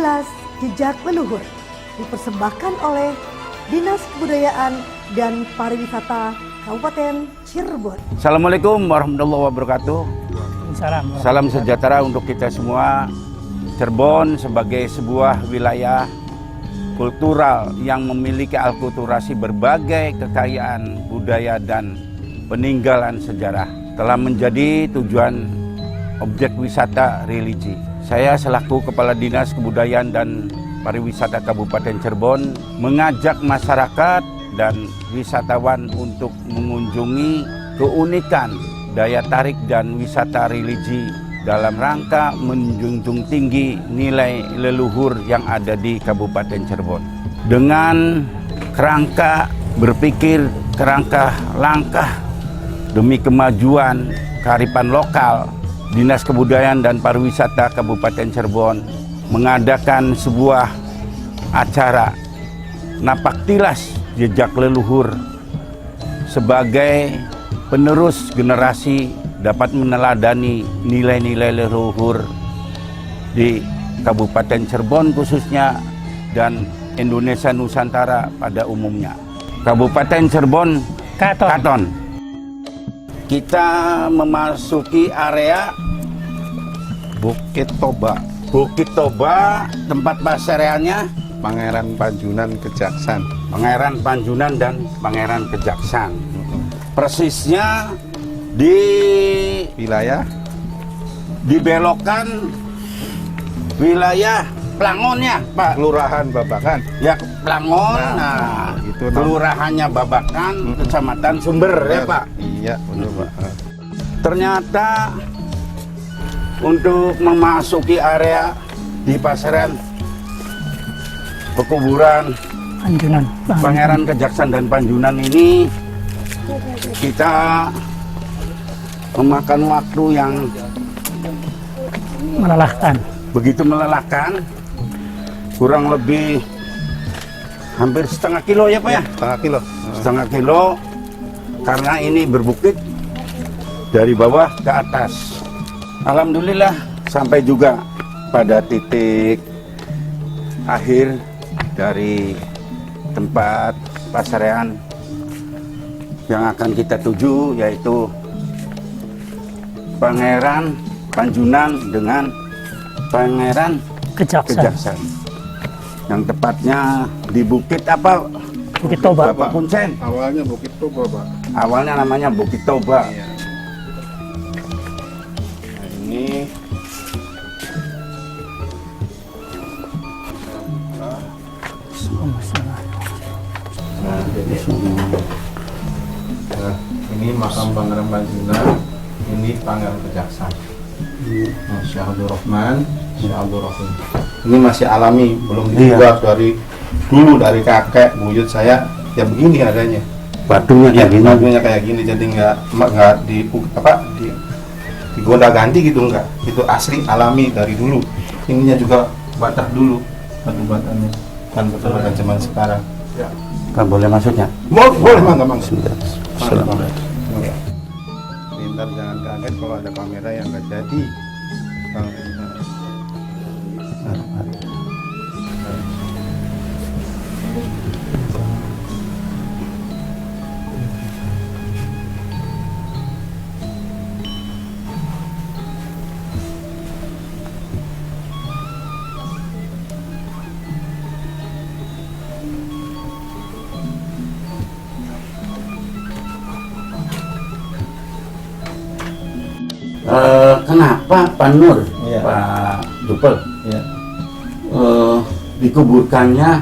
Kilas Jejak Leluhur dipersembahkan oleh Dinas Kebudayaan dan Pariwisata Kabupaten Cirebon. Assalamualaikum warahmatullahi wabarakatuh. Salam sejahtera untuk kita semua. Cirebon sebagai sebuah wilayah kultural yang memiliki akulturasi berbagai kekayaan budaya dan peninggalan sejarah telah menjadi tujuan objek wisata religi. Saya selaku Kepala Dinas Kebudayaan dan Pariwisata Kabupaten Cirebon mengajak masyarakat dan wisatawan untuk mengunjungi keunikan daya tarik dan wisata religi dalam rangka menjunjung tinggi nilai leluhur yang ada di Kabupaten Cirebon. Dengan kerangka berpikir, kerangka langkah demi kemajuan kearifan lokal, Dinas Kebudayaan dan Pariwisata Kabupaten Cirebon mengadakan sebuah acara Napaktilas Jejak Leluhur sebagai penerus generasi dapat meneladani nilai-nilai leluhur di Kabupaten Cirebon khususnya dan Indonesia Nusantara pada umumnya. Kabupaten Cirebon Katon. Kita memasuki area Bukit Toba. Bukit Toba, tempat pasareannya Pangeran Panjunan Kejaksan. Pangeran Panjunan dan Pangeran Kejaksan. Persisnya di Wilayah dibelokan wilayah Plangonnya, Pak. Kelurahan Babakan. Ya, Plangon. Nah, itu kelurahannya Babakan, Kecamatan Sumber, ya, Pak. Iya, benar, Pak. Ternyata untuk memasuki area di pasaran pekuburan Panjunan, Pangeran Kejaksan dan Panjunan ini kita memakan waktu yang melelahkan. begitu melelahkan, kurang lebih hampir setengah kilo ya Pak ya? Setengah kilo. Setengah kilo, karena ini berbukit dari bawah ke atas. Alhamdulillah sampai juga pada titik akhir dari tempat pasarean yang akan kita tuju, yaitu Pangeran Panjunan dengan Pangeran Kejaksan. Yang tepatnya di Bukit apa? Bukit Toba. Bapak Punsen. Awalnya Bukit Toba, Pak. Awalnya namanya Bukit Toba. Iya. Nah, ini ini makam Pangeran Panjunan, ini Pangeran Kejaksan. Syekh Abdul Rahman, Syekh Abdul Rahim. Ini masih alami, belum dibuat dari dulu, dari kakek buyut saya ya begini adanya. Batunya Ya, kayak gini. batunya kayak gini, jadi nggak digonda-ganti gitu, enggak. Itu asli alami dari dulu. Ininya juga batak dulu, batu-batannya, kan batu-batan zaman sekarang. Ya. Kan boleh masuknya? Boleh, Mang. Assalamualaikum. Ntar jangan kaget kalau ada kamera yang nggak jadi. Kenapa Pak Nur, Iya. Pak Dupel, Ya. dikuburkannya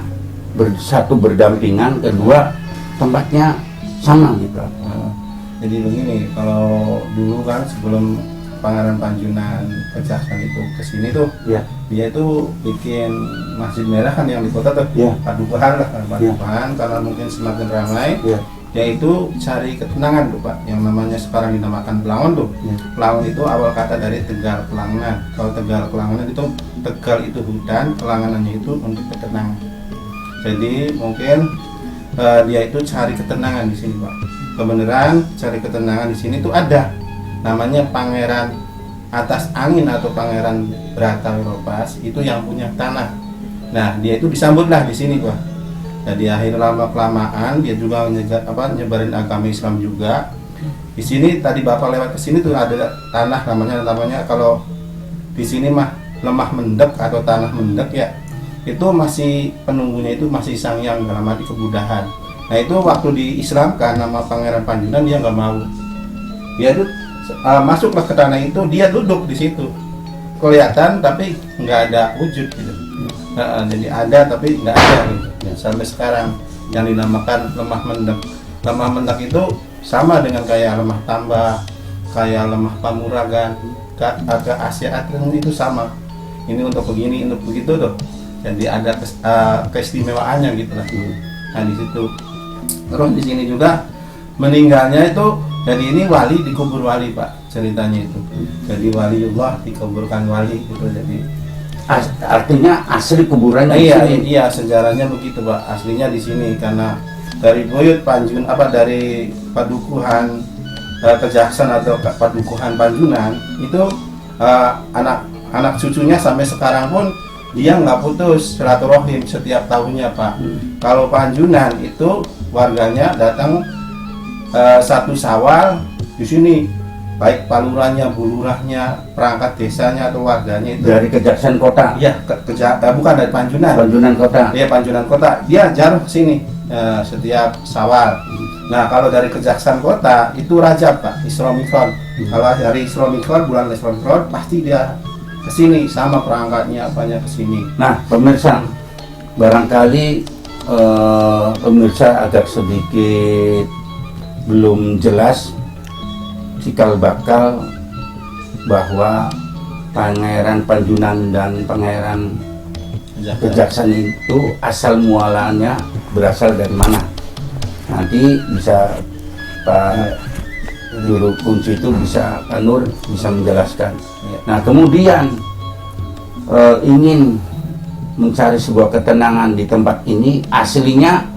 satu berdampingan, kedua tempatnya sama gitu? Jadi begini, kalau dulu kan sebelum Pangeran Panjunan Kejaksan itu kesini tuh, Ya. dia itu bikin masjid merah kan yang di kota tuh, Ya. Padukuhan lah, Padukuhan, karena mungkin semakin ramai. Ya. Yaitu cari ketenangan tuh Pak, yang namanya sekarang dinamakan Pelangon tuh. Ya. Pelangon itu awal kata dari Tegal Pelangan. Kalau Tegal Pelangan itu, Tegal itu hutan, Pelanganannya itu untuk ketenangan. Jadi mungkin dia itu cari ketenangan di sini Pak. Kebenaran cari ketenangan di sini tuh ada, namanya Pangeran Atas Angin atau Pangeran Brata Wiropas, itu yang punya tanah Nah, dia itu disambutlah di sini, Pak. Jadi akhir lama kelamaan dia juga nyebarin agama Islam juga. Di sini tadi Bapak lewat ke sini tuh ada tanah namanya kalau di sini mah lemah mendek atau tanah mendek ya. Itu masih penunggunya itu masih Sangyang dalam arti kebudahan. Nah, itu waktu diislamkan nama Pangeran Panjunan dia nggak mau. Dia itu masuklah ke tanah itu, dia duduk di situ. Kelihatan tapi nggak ada wujud gitu. Jadi ada tapi nggak ada gitu. Ya, sampai sekarang yang dinamakan lemah mendek. Lemah mendek itu sama dengan kayak lemah tambah, kayak lemah pamuragan, ke Asia itu sama. Ini untuk begini, untuk begitu tuh. Jadi ada keistimewaannya gitu lah. Nah di situ. Terus di sini juga meninggalnya itu, jadi ini wali dikubur wali, Pak, ceritanya itu. Jadi waliullah dikuburkan wali gitu. Jadi Artinya asli kuburannya iya sejarahnya begitu, Pak. Aslinya di sini karena dari buyut dari padukuhan Kejaksan atau padukuhan Panjunan itu anak cucunya sampai sekarang pun dia nggak putus silaturahim setiap tahunnya, Pak. Kalau Panjunan itu warganya datang 1 Syawal di sini. Baik palurahnya, bulurahnya, perangkat desanya atau warganya itu dari Kejaksan Kota. Iya, bukan dari Panjunan. Panjunan Kota. Iya, Panjunan Kota. Dia jaruh ke sini setiap Syawal. Nah, kalau dari Kejaksan Kota itu Rajab, Pak, Isra Mi'raj. Kalau dari Isra Mi'raj, bulan Isra Mi'raj pasti dia ke sini sama perangkatnya apanya ke sini. Nah, pemirsa, barangkali pemirsa agak sedikit belum jelas cikal bakal bahwa Pangeran Panjunan dan Pangeran Kejaksan itu asal mualanya berasal dari mana. Nanti bisa Pak Juru Kunci itu bisa Pak Nur bisa menjelaskan. Nah, kemudian ingin mencari sebuah ketenangan di tempat ini, aslinya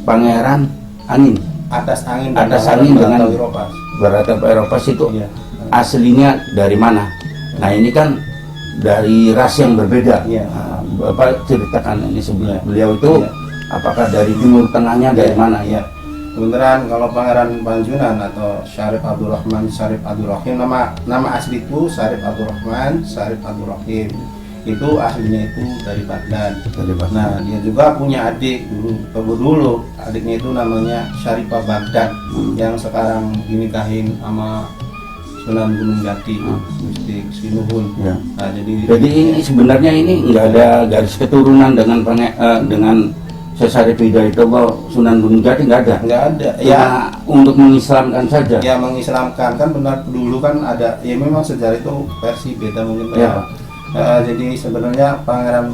Pangeran Angin. Atas angin dengan Eropa. Baratap Eropa itu Iya. aslinya dari mana? Nah, ini kan dari ras yang berbeda. Iya. Nah, Bapak ceritakan ini sebelum Iya. beliau itu Iya. apakah dari timur tengahnya dari mana ya? Beneran kalau Pangeran Panjunan atau Syarif Abdul Rahman Syarif Abdul Rahim, nama asliku Syarif Abdul Rahman Syarif Abdul Rahim. Itu aslinya itu dari Baghdad. Nah, dia juga punya adik dulu adiknya itu namanya Syarifah Baghdad yang sekarang dinikahin sama Sunan Gunung Jati, Gusti Sinuhun. Ya. Nah, jadi ini sebenarnya ini nggak ada garis keturunan dengan Syarif Hidayat Sunan Gunung Jati, nggak ada. Nggak ada. Ya, untuk mengislamkan saja. Ya, mengislamkan kan benar dulu kan ada. Ya memang sejarah itu versi beda mungkin, Pak. Ya. Jadi sebenarnya Pangeran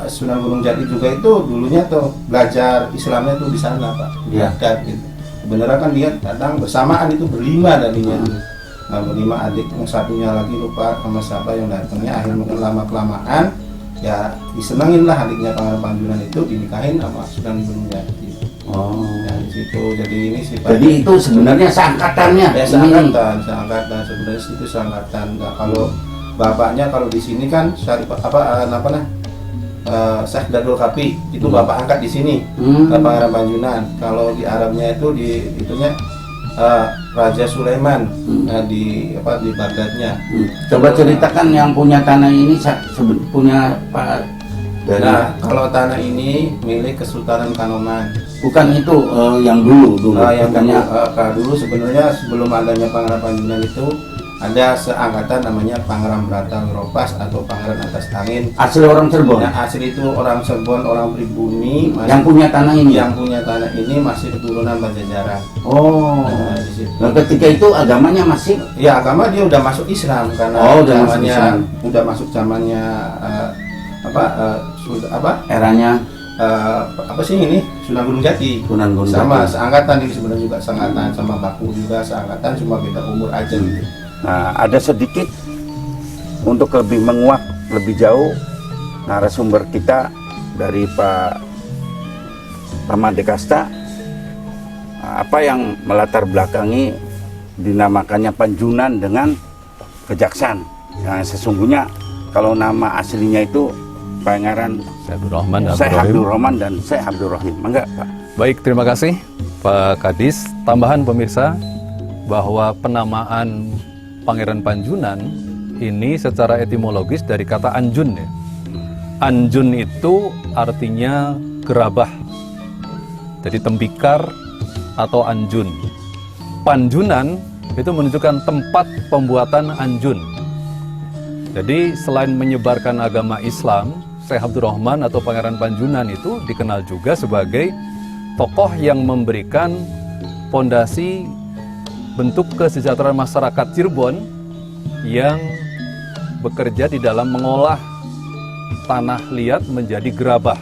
Sunan Gunung Jati juga itu dulunya tuh belajar Islamnya tuh di sana, Pak. Ya. Gitu. Sebenarnya kan dia datang bersamaan itu berlima tadinya. Nah, berlima adik, yang satunya lagi lupa sama siapa yang datangnya. Akhirnya lama kelamaan ya disenengin lah adiknya Pangeran Panjunan itu dinikahin sama Sunan Gunung Jati. Oh. Nah, di situ jadi ini sih, Pak. Jadi itu sebenarnya seangkatannya. Ya, seangkatan sebenarnya itu seangkatan. Nah, kalau bapaknya kalau di sini kan Syekh Dadul Kapi itu bapak angkat di sini, Pangeran Panjunan. Kalau di Arabnya itu itunya Raja Sulaiman di Baghdadnya. Coba ceritakan yang punya tanah ini punya Pak dari. Nah, kalau tanah ini milik Kesultanan Kanoman. Bukan itu yang dulu. Yang dulu sebenarnya sebelum adanya Pangeran Panjunan itu ada seangkatan namanya Pangeran Beratang Ropas atau Pangeran Atas Angin. Asli orang Cirebon. Nah, asli itu orang Cirebon, orang pribumi. Yang punya tanah ini. Yang punya tanah ini masih keturunan Pajajaran. Oh. Nah, di situ. Nah, ketika itu agamanya masih. Ya, agama dia udah masuk Islam karena udah masuk zamannya eranya apa sih ini Sunan Gunung Jati. Sama seangkatan ini sebenarnya juga seangkatan sama Baku juga seangkatan, cuma beda umur aja gitu. Nah, ada sedikit untuk lebih menguak lebih jauh narasumber kita dari Pak Tamade Kasta, apa yang melatar belakangi dinamakannya Panjunan dengan Kejaksan. Yang sesungguhnya kalau nama aslinya itu Pangeran Syekh Abdul Rahman dan Syekh Abdul Rahim. Abdul Rahman dan Syekh Abdul Rahim. Mangga, Pak. Baik, terima kasih Pak Kadis. Tambahan pemirsa bahwa penamaan Pangeran Panjunan ini secara etimologis dari kata anjun ya. Anjun itu artinya gerabah. Jadi tembikar atau anjun. Panjunan itu menunjukkan tempat pembuatan anjun. Jadi selain menyebarkan agama Islam, Syekh Abdul Rahman atau Pangeran Panjunan itu dikenal juga sebagai tokoh yang memberikan fondasi bentuk kesejahteraan masyarakat Cirebon yang bekerja di dalam mengolah tanah liat menjadi gerabah.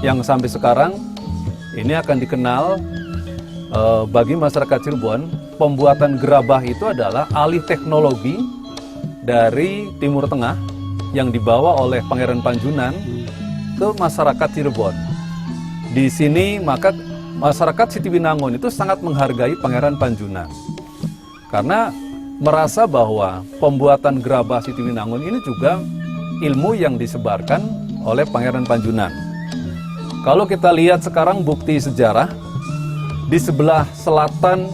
Yang sampai sekarang ini akan dikenal bagi masyarakat Cirebon, pembuatan gerabah itu adalah alih teknologi dari Timur Tengah yang dibawa oleh Pangeran Panjunan ke masyarakat Cirebon. Di sini maka masyarakat Sitiwinangun itu sangat menghargai Pangeran Panjunan karena merasa bahwa pembuatan gerabah Sitiwinangun ini juga ilmu yang disebarkan oleh Pangeran Panjunan. Kalau kita lihat sekarang bukti sejarah, di sebelah selatan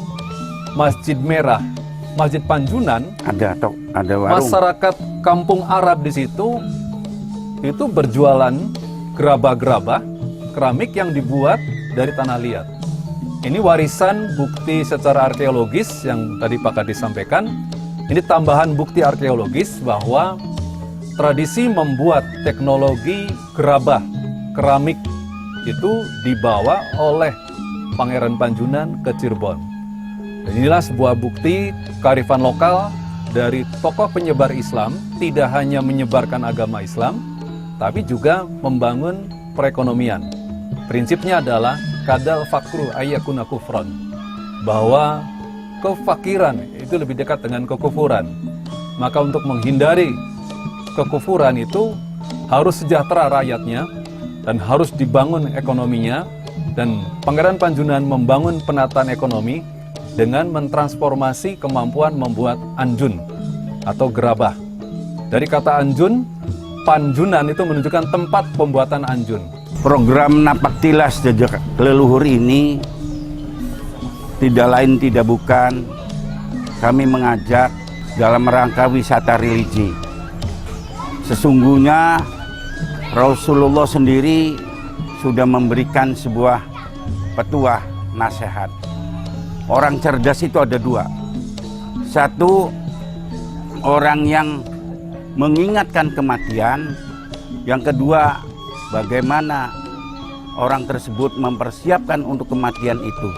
Masjid Merah, Masjid Panjunan, ada warung. masyarakat kampung Arab di situ itu berjualan gerabah-gerabah keramik yang dibuat dari tanah liat. Ini warisan bukti secara arkeologis yang tadi Pak Kadis sampaikan. Ini tambahan bukti arkeologis bahwa tradisi membuat teknologi gerabah keramik itu dibawa oleh Pangeran Panjunan ke Cirebon. Dan inilah sebuah bukti kearifan lokal dari tokoh penyebar Islam, tidak hanya menyebarkan agama Islam, tapi juga membangun perekonomian. Prinsipnya adalah kadal fakru ayyakuna kufron, bahwa kefakiran itu lebih dekat dengan kekufuran. Maka untuk menghindari kekufuran itu harus sejahtera rakyatnya dan harus dibangun ekonominya. Dan Pangeran Panjunan membangun penataan ekonomi dengan mentransformasi kemampuan membuat anjun atau gerabah. Dari kata anjun, Panjunan itu menunjukkan tempat pembuatan anjun. Program Napaktilas Jejak Leluhur ini tidak lain tidak bukan kami mengajak dalam rangka wisata religi. Sesungguhnya Rasulullah sendiri sudah memberikan sebuah petuah nasihat. Orang cerdas itu ada dua. Satu, orang yang mengingatkan kematian. Yang kedua, bagaimana orang tersebut mempersiapkan untuk kematian itu.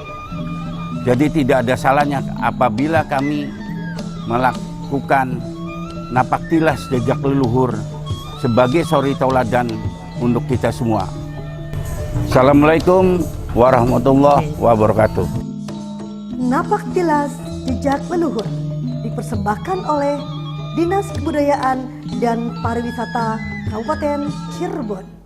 Jadi tidak ada salahnya apabila kami melakukan napaktilas jejak leluhur sebagai suri tauladan untuk kita semua. Assalamualaikum warahmatullahi wabarakatuh. Napaktilas Jejak Leluhur dipersembahkan oleh Dinas Kebudayaan dan Pariwisata Kabupaten Cirebon.